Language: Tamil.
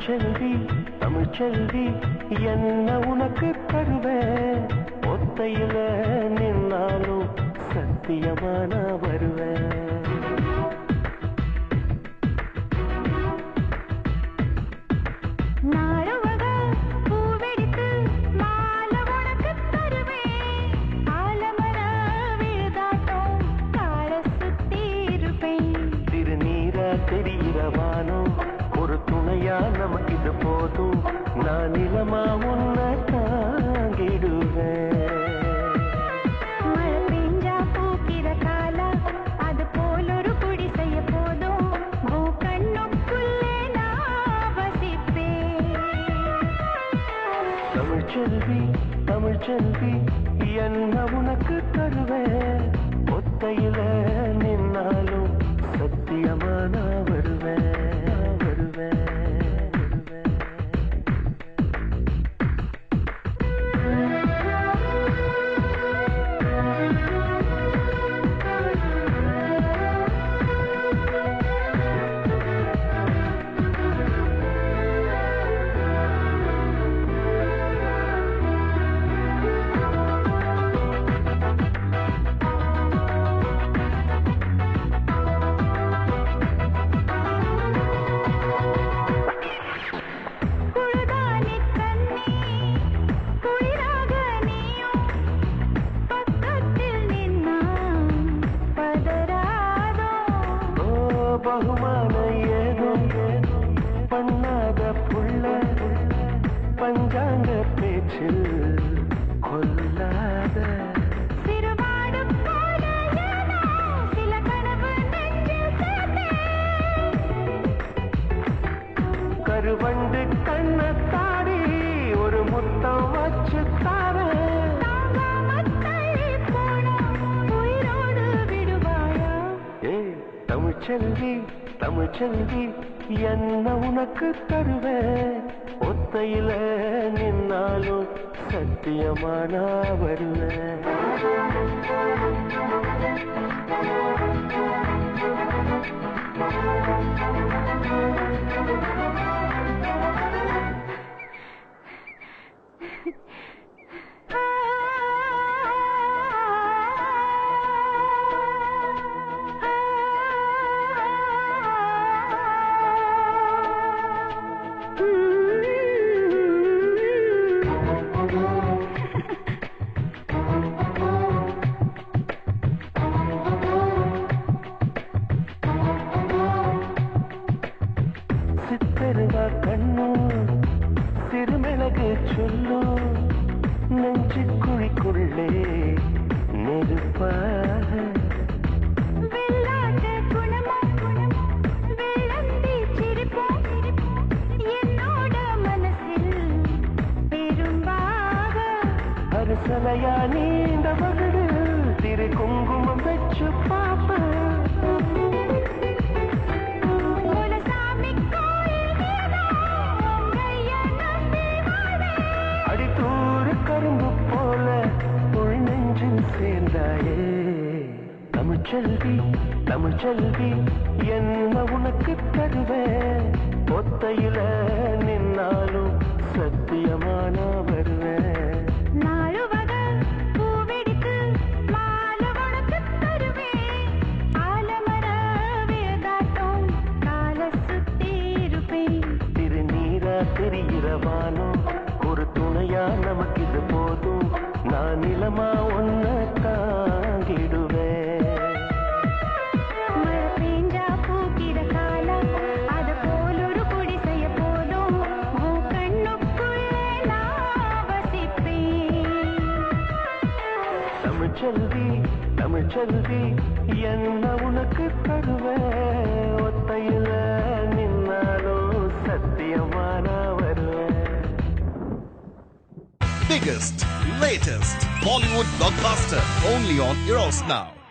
தமிழ்ச்செல்வி தமிழ்ச்செல்வி என்ன உனக்கு தருவேன் ஒத்தையில நின்னாலும் சத்தியமான வருவேன் தெரிகிறவானோ ஒரு துணையா நமக்கு இது போதும் நான் நிலமா உன்னை தாங்கிடுவேன் மழை பெஞ்சா பூக்கிற காலா அது போல ஒரு குடி செய்ய போதும் கண்ணுக்குள்ளே நான் வசிப்பேன் தமிழ்ச்செல்வி தமிழ்ச்செல்வி என்ன உனக்கு தருவேன் ஒத்தையில நின்னாலும் சத்தியமான வருவேன் வருவேன் பகுமான ஏதும் பண்ணாத புள்ள பஞ்சாங்க பேச்சில் கொல்லாத கருவண்டு கண்ணத்தாடி ஒரு முத்தம் வச்சு தமிழ்ச்செல்வி தமிழ்ச்செல்வி என்ன உனக்கு தருவேன் ஒத்தையில நின்னாலும் சத்தியமான வருவேன் சித்தருவா கண்ணு சிறுமிளகு சொல்லு நெஞ்சு குழிக்குள்ளே நெருப்பாக அரசலையா நீண்ட மகடு திரு குங்குமம் வச்சு பாப்ப அடித்தூறு கரும்பு போல உள் நெஞ்சில் சேர்ந்தாயே தமிழ்ச்செல்வி தமிழ்ச்செல்வி என்ன உனக்கு தருவேன் ஒத்தையில நின்னாலும் சத்தியமான வருவேன் தெரிகிறவானோ ஒரு துணையா நமக்கு இது போதும் நான் நிலமா ஒன்ன தாங்கிடுவேன் மழை பெஞ்சா பூக்கிற காலா அது போல ஒரு குடி செய்ய போதும் கண்ணுக்குள்ளே நான் வசிப்பேன் தமிழ்ச்செல்வி தமிழ்ச்செல்வி என்ன உனக்கு தருவேன் ஒத்தையில நின்னாலும் சத்தியமான biggest, latest Bollywood blockbuster only on Eros Now.